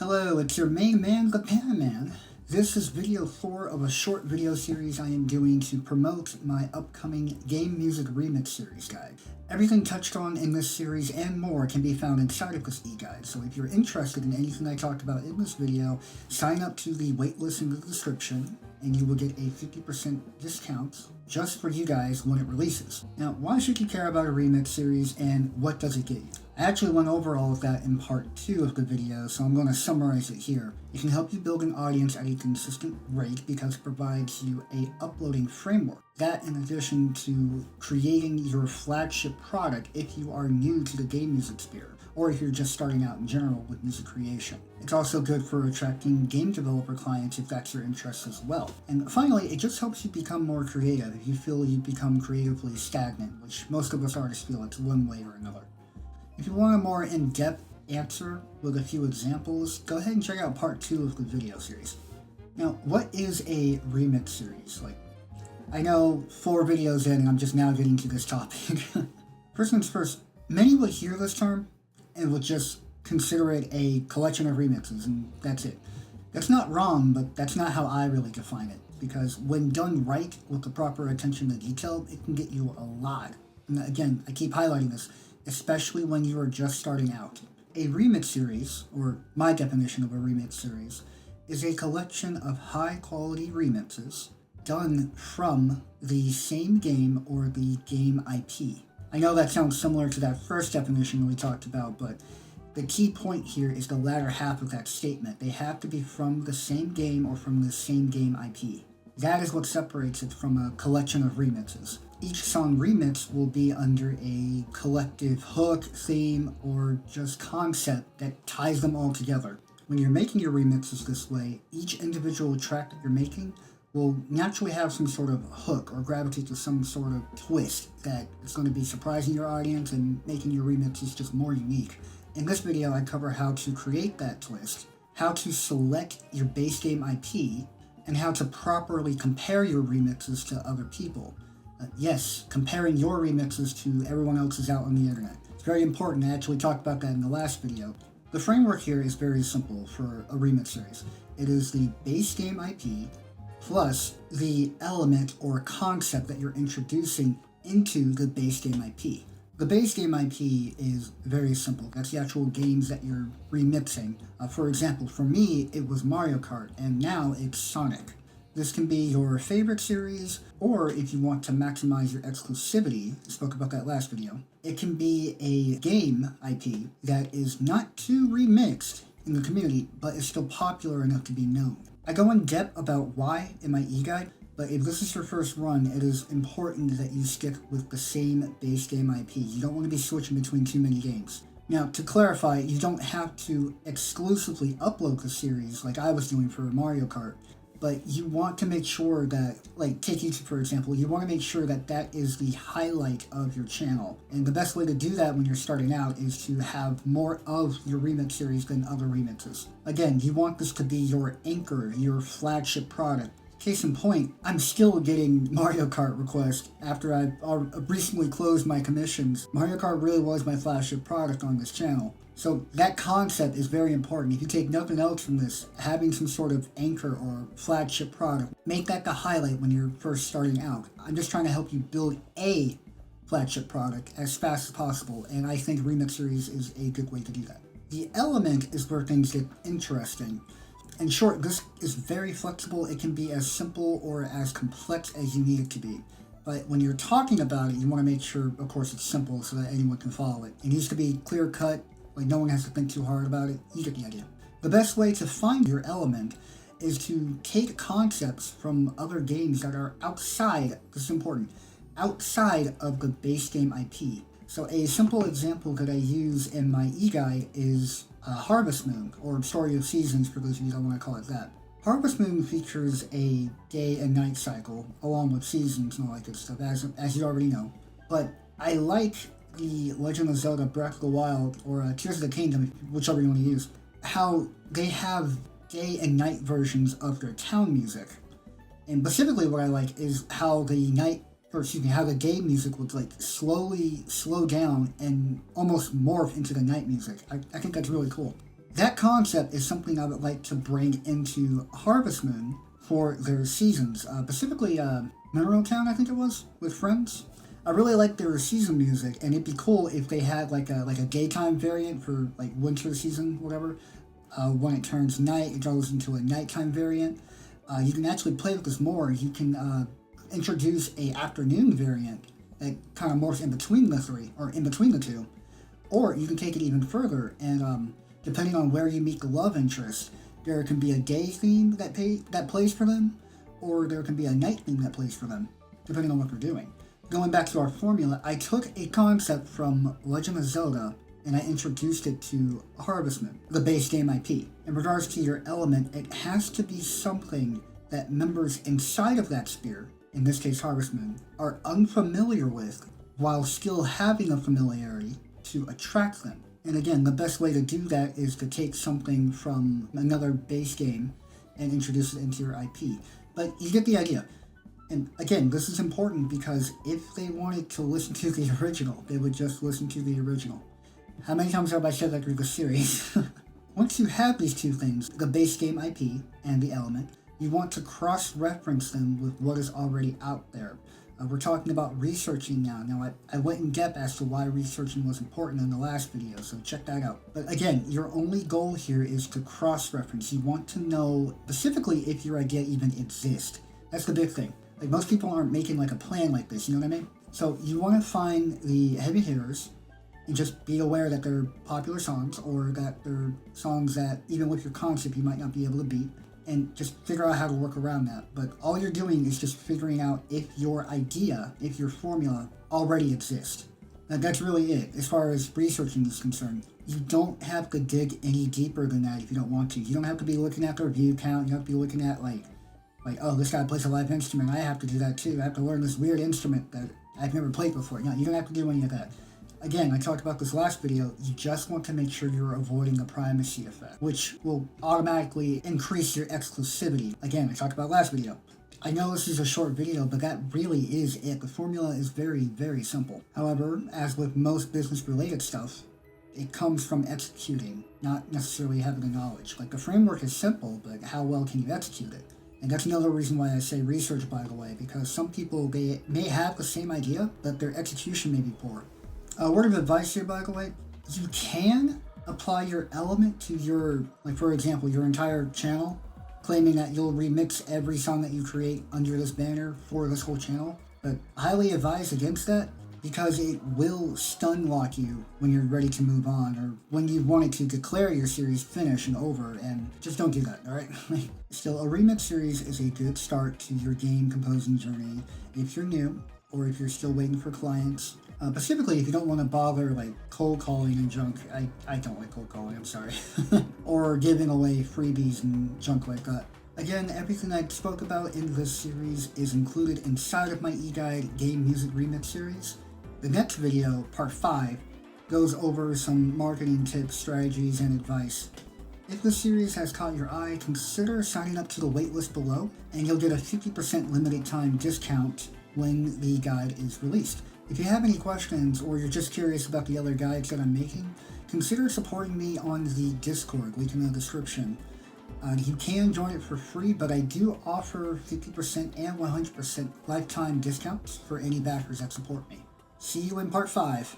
Hello, it's your main man, the Pan Man. This is video 4 of a short video series I am doing to promote my upcoming game music remix series guide. Everything touched on in this series and more can be found inside of this eGuide, so if you're interested in anything I talked about in this video, sign up to the waitlist in the description and you will get a 50% discount just for you guys when it releases. Now, why should you care about a remix series and what does it get you? I actually went over all of that in part 2 of the video, so I'm going to summarize it here. It can help you build an audience at a consistent rate because it provides you a uploading framework. That in addition to creating your flagship product if you are new to the game music sphere, or if you're just starting out in general with music creation. It's also good for attracting game developer clients if that's your interest as well. And finally, it just helps you become more creative if you feel you become creatively stagnant, which most of us artists feel it's one way or another. If you want a more in-depth answer with a few examples, go ahead and check out part 2 of the video series. Now, what is a remix series? I know 4 videos in and I'm just now getting to this topic. First things first, many would hear this term and would just consider it a collection of remixes and that's it. That's not wrong, but that's not how I really define it, because when done right with the proper attention to detail, it can get you a lot. And again, I keep highlighting this, especially when you are just starting out. A remix series, or my definition of a remix series, is a collection of high-quality remixes done from the same game or the game IP. I know that sounds similar to that first definition we talked about, but the key point here is the latter half of that statement. They have to be from the same game or from the same game IP. That is what separates it from a collection of remixes. Each song remix will be under a collective hook, theme, or just concept that ties them all together. When you're making your remixes this way, each individual track that you're making will naturally have some sort of hook or gravitate to some sort of twist that is going to be surprising your audience and making your remixes just more unique. In this video, I cover how to create that twist, how to select your base game IP, and how to properly compare your remixes to other people. Yes, comparing your remixes to everyone else's out on the internet. It's very important. I actually talked about that in the last video. The framework here is very simple for a remix series. It is the base game IP plus the element or concept that you're introducing into the base game IP. The base game IP is very simple. That's the actual games that you're remixing. For example, for me, it was Mario Kart, and now it's Sonic. This can be your favorite series, or if you want to maximize your exclusivity, I spoke about that last video, it can be a game IP that is not too remixed in the community, but is still popular enough to be known. I go in depth about why in my eGuide, but if this is your first run, it is important that you stick with the same base game IP. You don't want to be switching between too many games. Now, to clarify, you don't have to exclusively upload the series like I was doing for Mario Kart, but you want to make sure that, take YouTube for example, you want to make sure that that is the highlight of your channel. And the best way to do that when you're starting out is to have more of your remix series than other remixes. Again, you want this to be your anchor, your flagship product. Case in point, I'm still getting Mario Kart requests after I recently closed my commissions. Mario Kart really was my flagship product on this channel. So that concept is very important. If you take nothing else from this, having some sort of anchor or flagship product, make that the highlight when you're first starting out. I'm just trying to help you build a flagship product as fast as possible, and I think Remix Series is a good way to do that. The element is where things get interesting. In short, this is very flexible. It can be as simple or as complex as you need it to be. But when you're talking about it, you want to make sure, of course, it's simple so that anyone can follow it. It needs to be clear-cut, like no one has to think too hard about it. You get the idea. The best way to find your element is to take concepts from other games that are outside, this is important, outside of the base game IP. So a simple example that I use in my eGuide is Harvest Moon, or Story of Seasons for those of you that want to call it that. Harvest Moon features a day and night cycle, along with seasons and all that good stuff, as you already know. But I like the Legend of Zelda Breath of the Wild, or Tears of the Kingdom, whichever you want to use, how they have day and night versions of their town music. And specifically what I like is how the how the day music would slowly slow down and almost morph into the night music. I think that's really cool. That concept is something I would like to bring into Harvest Moon for their seasons, specifically Mineral Town, I think it was, with Friends. I really like their season music, and it'd be cool if they had like a daytime variant for like winter season, whatever. When it turns night, it goes into a nighttime variant. You can actually play with this more. You can introduce a afternoon variant that kind of morphs in between the three, or in between the two. Or you can take it even further, and depending on where you meet the love interest, there can be a day theme that plays for them, or there can be a night theme that plays for them, depending on what they're doing. Going back to our formula, I took a concept from Legend of Zelda and I introduced it to Harvest Moon, the base game IP. In regards to your element, it has to be something that members inside of that sphere, in this case Harvest Moon, are unfamiliar with, while still having a familiarity to attract them. And again, the best way to do that is to take something from another base game and introduce it into your IP. But you get the idea. And again, this is important because if they wanted to listen to the original, they would just listen to the original. How many times have I said that through the series? Once you have these two things, the base game IP and the element, you want to cross-reference them with what is already out there. We're talking about researching now. Now, I went in depth as to why researching was important in the last video, so check that out. But again, your only goal here is to cross-reference. You want to know specifically if your idea even exists. That's the big thing. Like, most people aren't making like a plan like this, you know what I mean? So you want to find the heavy hitters and just be aware that they're popular songs, or that they're songs that even with your concept you might not be able to beat, and just figure out how to work around that. But all you're doing is just figuring out if your idea, if your formula already exists. Now, that's really it as far as researching is concerned. You don't have to dig any deeper than that if you don't want to. You don't have to be looking at their view count. You don't have to be looking at like, oh, this guy plays a live instrument. I have to do that too. I have to learn this weird instrument that I've never played before. No, you don't have to do any of that. Again, I talked about this last video, you just want to make sure you're avoiding the primacy effect, which will automatically increase your exclusivity. Again, I talked about last video. I know this is a short video, but that really is it. The formula is very, very simple. However, as with most business-related stuff, it comes from executing, not necessarily having the knowledge. Like, the framework is simple, but how well can you execute it? And that's another reason why I say research, by the way, because some people, they may have the same idea, but their execution may be poor. Word of advice here, by the way, you can apply your element to your, like for example, your entire channel, claiming that you'll remix every song that you create under this banner for this whole channel, but highly advise against that because it will stun lock you when you're ready to move on, or when you wanted to declare your series finished and over, and just don't do that, alright? Still, a remix series is a good start to your game composing journey if you're new, or if you're still waiting for clients. Specifically, if you don't want to bother like cold calling and junk. I don't like cold calling, I'm sorry. Or giving away freebies and junk like that. Again, everything I spoke about in this series is included inside of my eGuide Game Music Remix series. The next video, part 5, goes over some marketing tips, strategies, and advice. If the series has caught your eye, consider signing up to the waitlist below, and you'll get a 50% limited time discount when the guide is released. If you have any questions, or you're just curious about the other guides that I'm making, consider supporting me on the Discord, link in the description. You can join it for free, but I do offer 50% and 100% lifetime discounts for any backers that support me. See you in part 5.